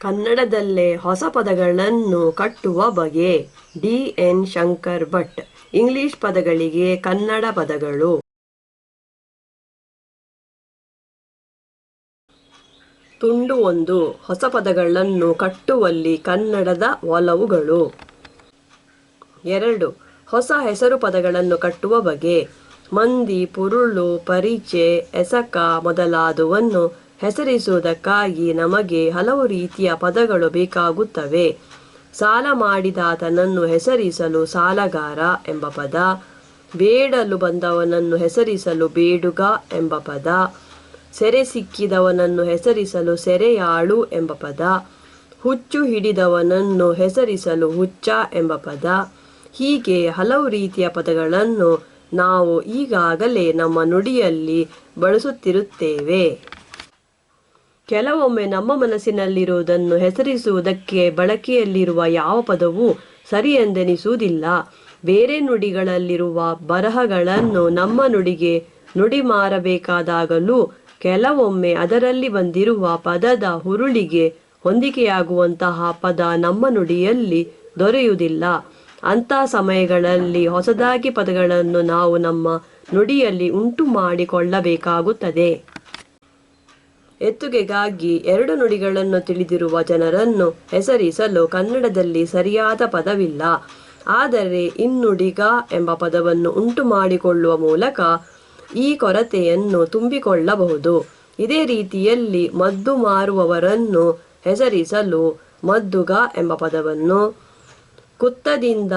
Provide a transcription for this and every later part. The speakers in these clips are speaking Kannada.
ಕನ್ನಡದಲ್ಲೇ ಹೊಸ ಪದಗಳನ್ನು ಕಟ್ಟುವ ಬಗೆ. ಡಿ.ಎನ್. ಶಂಕರ್ ಭಟ್. ಇಂಗ್ಲಿಷ್ ಪದಗಳಿಗೆ ಕನ್ನಡ ಪದಗಳು. ತುಂಡು 1. ಹೊಸ ಪದಗಳನ್ನು ಕಟ್ಟುವಲ್ಲಿ ಕನ್ನಡದ ಒಲವುಗಳು. 2. ಹೊಸ ಹೆಸರು ಪದಗಳನ್ನು ಕಟ್ಟುವ ಬಗೆ. ಮಂದಿ, ಪುರುಳು, ಪರಿಚೆ, ಎಸಕ ಮೊದಲಾದವನ್ನು ಹೆಸರಿಸುವುದಕ್ಕಾಗಿ ನಮಗೆ ಹಲವು ರೀತಿಯ ಪದಗಳು ಬೇಕಾಗುತ್ತವೆ. ಸಾಲ ಮಾಡಿದಾತನನ್ನು ಹೆಸರಿಸಲು ಸಾಲಗಾರ ಎಂಬ ಪದ, ಬೇಡಲು ಬಂದವನನ್ನು ಹೆಸರಿಸಲು ಬೇಡುಗ ಎಂಬ ಪದ, ಸೆರೆ ಸಿಕ್ಕಿದವನನ್ನು ಹೆಸರಿಸಲು ಸೆರೆಯಾಳು ಎಂಬ ಪದ, ಹುಚ್ಚು ಹಿಡಿದವನನ್ನು ಹೆಸರಿಸಲು ಹುಚ್ಚ ಎಂಬ ಪದ. ಹೀಗೆ ಹಲವು ರೀತಿಯ ಪದಗಳನ್ನು ನಾವು ಈಗಾಗಲೇ ನಮ್ಮ ನುಡಿಯಲ್ಲಿ ಬಳಸುತ್ತಿರುತ್ತೇವೆ. ಕೆಲವೊಮ್ಮೆ ನಮ್ಮ ಮನಸ್ಸಿನಲ್ಲಿರುವುದನ್ನು ಹೆಸರಿಸುವುದಕ್ಕೆ ಬಳಕೆಯಲ್ಲಿರುವ ಯಾವ ಪದವೂ ಸರಿಯೆಂದೆನಿಸುವುದಿಲ್ಲ. ಬೇರೆ ನುಡಿಗಳಲ್ಲಿರುವ ಬರಹಗಳನ್ನು ನಮ್ಮ ನುಡಿಗೆ ನುಡಿ ಮಾರಬೇಕಾದಾಗಲೂ ಕೆಲವೊಮ್ಮೆ ಅದರಲ್ಲಿ ಬಂದಿರುವ ಪದದ ಹುರುಳಿಗೆ ಹೊಂದಿಕೆಯಾಗುವಂತಹ ಪದ ನಮ್ಮ ನುಡಿಯಲ್ಲಿ ದೊರೆಯುವುದಿಲ್ಲ. ಅಂಥ ಸಮಯಗಳಲ್ಲಿ ಹೊಸದಾಗಿ ಪದಗಳನ್ನು ನಾವು ನಮ್ಮ ನುಡಿಯಲ್ಲಿ ಉಂಟು ಮಾಡಿಕೊಳ್ಳಬೇಕಾಗುತ್ತದೆ. ಎತ್ತುಗೆಗಾಗಿ 2 ನುಡಿಗಳನ್ನು ತಿಳಿದಿರುವ ಜನರನ್ನು ಹೆಸರಿಸಲು ಕನ್ನಡದಲ್ಲಿ ಸರಿಯಾದ ಪದವಿಲ್ಲ. ಆದರೆ ಇನ್ನುಡಿಗ ಎಂಬ ಪದವನ್ನು ಉಂಟು ಮಾಡಿಕೊಳ್ಳುವ ಮೂಲಕ ಈ ಕೊರತೆಯನ್ನು ತುಂಬಿಕೊಳ್ಳಬಹುದು. ಇದೇ ರೀತಿಯಲ್ಲಿ ಮದ್ದು ಮಾರುವವರನ್ನು ಹೆಸರಿಸಲು ಮದ್ದುಗ ಎಂಬ ಪದವನ್ನು, ಕುತ್ತದಿಂದ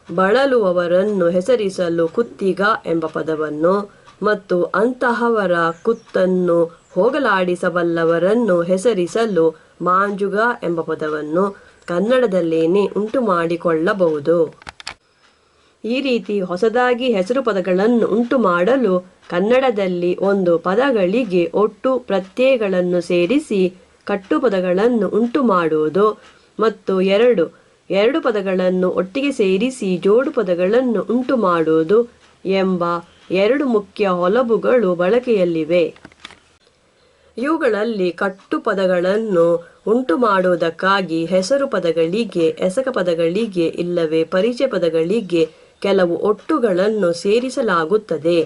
ಬಳಲುವವರನ್ನು ಹೆಸರಿಸಲು ಕುತ್ತಿಗ ಎಂಬ ಪದವನ್ನು ಮತ್ತು ಅಂತಹವರ ಕುತ್ತನ್ನು ಹೋಗಲಾಡಿಸಬಲ್ಲವರನ್ನು ಹೆಸರಿಸಲು ಮಾಂಜುಗ ಎಂಬ ಪದವನ್ನು ಕನ್ನಡದಲ್ಲೇನೆ ಉಂಟು ಮಾಡಿಕೊಳ್ಳಬಹುದು. ಈ ರೀತಿ ಹೊಸದಾಗಿ ಹೆಸರು ಪದಗಳನ್ನು ಉಂಟು ಮಾಡಲು ಕನ್ನಡದಲ್ಲಿ 1 ಪದಗಳಿಗೆ ಒಟ್ಟು ಪ್ರತ್ಯಯಗಳನ್ನು ಸೇರಿಸಿ ಕಟ್ಟುಪದಗಳನ್ನು ಉಂಟು ಮಾಡುವುದು ಮತ್ತು 2 ಪದಗಳನ್ನು ಒಟ್ಟಿಗೆ ಸೇರಿಸಿ ಜೋಡು ಪದಗಳನ್ನು ಉಂಟು ಮಾಡುವುದು ಎಂಬ 2 ಮುಖ್ಯ ಹೊಲಬುಗಳು ಬಳಕೆಯಲ್ಲಿವೆ. ಇವುಗಳಲ್ಲಿ ಕಟ್ಟು ಪದಗಳನ್ನು ಉಂಟು ಮಾಡುವುದಕ್ಕಾಗಿ ಹೆಸರು ಪದಗಳಿಗೆ, ಎಸಕ ಪದಗಳಿಗೆ ಇಲ್ಲವೇ ಪರಿಚಯ ಪದಗಳಿಗೆ ಕೆಲವು ಒಟ್ಟುಗಳನ್ನು ಸೇರಿಸಲಾಗುತ್ತದೆ.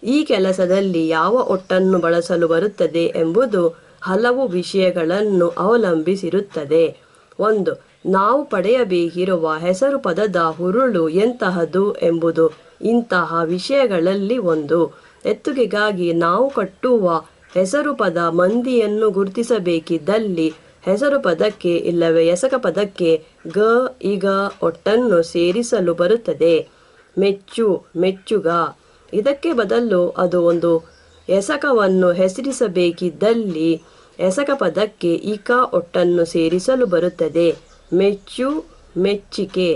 ಈ ಕೆಲಸದಲ್ಲಿ ಯಾವ ಒಟ್ಟನ್ನು ಬಳಸಲು ಬರುತ್ತದೆ ಎಂಬುದು ಹಲವು ವಿಷಯಗಳನ್ನು ಅವಲಂಬಿಸಿರುತ್ತದೆ. 1. ನಾವು ಪಡೆಯಬೇಕಿರುವ ಹೆಸರು ಪದದ ಹುರುಳು ಎಂತಹದು ಎಂಬುದು ಇಂತಹ ವಿಷಯಗಳಲ್ಲಿ ಒಂದು. ಎತ್ತುಗೆಗಾಗಿ ನಾವು ಕಟ್ಟುವ ಹೆಸರು ಪದ ಮಂದಿಯನ್ನು ಗುರುತಿಸಬೇಕಿದ್ದಲ್ಲಿ ಹೆಸರು ಪದಕ್ಕೆ ಇಲ್ಲವೇ ಎಸಕ ಪದಕ್ಕೆ ಗ, ಇಗ ಒಟ್ಟನ್ನು ಸೇರಿಸಲು ಬರುತ್ತದೆ. ಮೆಚ್ಚು, ಮೆಚ್ಚುಗ. ಇದಕ್ಕೆ ಬದಲು ಅದು ಒಂದು ಎಸಕವನ್ನು ಹೆಸರಿಸಬೇಕಿದ್ದಲ್ಲಿ ಎಸಕ ಪದಕ್ಕೆ ಇಕ ಒಟ್ಟನ್ನು ಸೇರಿಸಲು ಬರುತ್ತದೆ. ಮೆಚ್ಚು, ಮೆಚ್ಚಿಕೆ.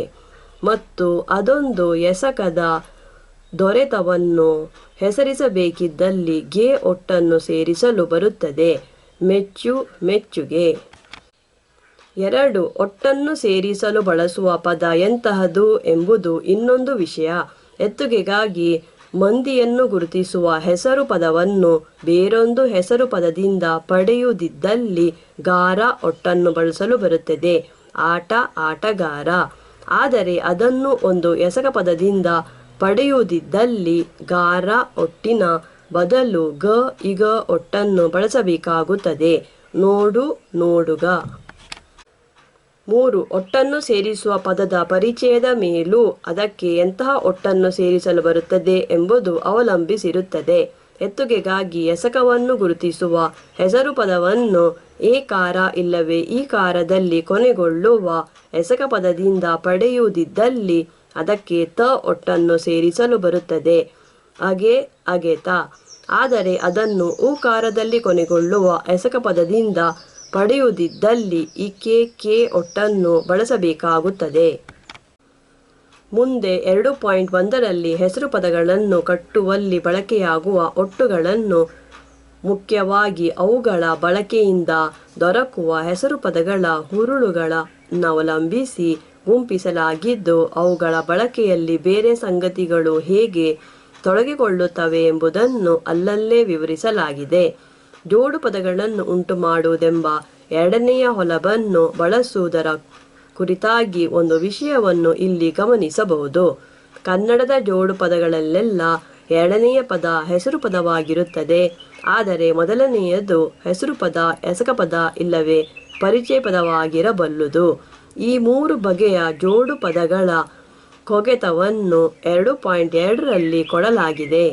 ಮತ್ತು ಅದೊಂದು ಎಸಕದ ದೊರೆತವನ್ನು ಹೆಸರಿಸಬೇಕಿದ್ದಲ್ಲಿ ಗೆ ಒಟ್ಟನ್ನು ಸೇರಿಸಲು ಬರುತ್ತದೆ. ಮೆಚ್ಚು, ಮೆಚ್ಚುಗೆ. 2 ಒಟ್ಟನ್ನು ಸೇರಿಸಲು ಬಳಸುವ ಪದ ಎಂತಹದು ಎಂಬುದು ಇನ್ನೊಂದು ವಿಷಯ. ಎತ್ತುಗೆಗಾಗಿ ಮಂದಿಯನ್ನು ಗುರುತಿಸುವ ಹೆಸರು ಪದವನ್ನು ಬೇರೊಂದು ಹೆಸರು ಪದದಿಂದ ಪಡೆಯುವುದಿದ್ದಲ್ಲಿ ಗಾರ ಒಟ್ಟನ್ನು ಬಳಸಲು ಬರುತ್ತದೆ. ಆಟ, ಆಟಗಾರ. ಆದರೆ ಅದನ್ನು ಒಂದು ಎಸಕ ಪದದಿಂದ ಪಡೆಯುವುದಿದ್ದಲ್ಲಿ ಗಾರ ಒಟ್ಟಿನ ಬದಲು ಗ, ಇಗ ಒಟ್ಟನ್ನು ಬಳಸಬೇಕಾಗುತ್ತದೆ. ನೋಡು, ನೋಡುಗ. 3 ಒಟ್ಟನ್ನು ಸೇರಿಸುವ ಪದದ ಪರಿಚಯದ ಮೇಲೂ ಅದಕ್ಕೆ ಎಂತಹ ಒಟ್ಟನ್ನು ಸೇರಿಸಲು ಬರುತ್ತದೆ ಎಂಬುದು ಅವಲಂಬಿಸಿರುತ್ತದೆ. ಎತ್ತುಗೆಗಾಗಿ ಎಸಕವನ್ನು ಗುರುತಿಸುವ ಹೆಸರು ಪದವನ್ನು ಏಕಾರ ಇಲ್ಲವೇ ಈ ಕಾರದಲ್ಲಿ ಕೊನೆಗೊಳ್ಳುವ ಎಸಕ ಪದದಿಂದ ಪಡೆಯುವುದಿದ್ದಲ್ಲಿ ಅದಕ್ಕೆ ತ ಒಟ್ಟನ್ನು ಸೇರಿಸಲು ಬರುತ್ತದೆ. ಅಗೆ, ಅಗೆತ. ಆದರೆ ಅದನ್ನು ಊಕಾರದಲ್ಲಿ ಕೊನೆಗೊಳ್ಳುವ ಎಸಕ ಪದದಿಂದ ಪಡೆಯುವುದಿದ್ದಲ್ಲಿ ಇಕೆ, ಕೆ ಒಟ್ಟನ್ನು ಬಳಸಬೇಕಾಗುತ್ತದೆ. ಮುಂದೆ 2.1ರಲ್ಲಿ ಹೆಸರು ಪದಗಳನ್ನು ಕಟ್ಟುವಲ್ಲಿ ಬಳಕೆಯಾಗುವ ಒಟ್ಟುಗಳನ್ನು, ಮುಖ್ಯವಾಗಿ ಅವುಗಳ ಬಳಕೆಯಿಂದ ದೊರಕುವ ಹೆಸರು ಪದಗಳ ಹುರುಳುಗಳನ್ನವಲಂಬಿಸಿ ಗುಂಪಿಸಲಾಗಿದ್ದು ಅವುಗಳ ಬಳಕೆಯಲ್ಲಿ ಬೇರೆ ಸಂಗತಿಗಳು ಹೇಗೆ ತೊಡಗಿಕೊಳ್ಳುತ್ತವೆ ಎಂಬುದನ್ನು ಅಲ್ಲಲ್ಲೇ ವಿವರಿಸಲಾಗಿದೆ. ಜೋಡು ಪದಗಳನ್ನು ಉಂಟು ಮಾಡುವುದೆಂಬ ಎರಡನೆಯ ಹೊಲವನ್ನು ಬಳಸುವುದರ ಕುರಿತಾಗಿ ಒಂದು ವಿಷಯವನ್ನು ಇಲ್ಲಿ ಗಮನಿಸಬಹುದು. ಕನ್ನಡದ ಜೋಡು ಪದಗಳಲ್ಲೆಲ್ಲ ಎರಡನೆಯ ಪದ ಹೆಸರು ಪದವಾಗಿರುತ್ತದೆ. ಆದರೆ ಮೊದಲನೆಯದು ಹೆಸರು ಪದ, ಎಸಕ ಪದ ಇಲ್ಲವೇ ಪರಿಚಯ ಪದವಾಗಿರಬಲ್ಲುದು. ಈ 3 ಬಗೆಯ ಜೋಡು ಪದಗಳ ಕೊಗೆತವನ್ನು 2.2ರಲ್ಲಿ ಕೊಡಲಾಗಿದೆ.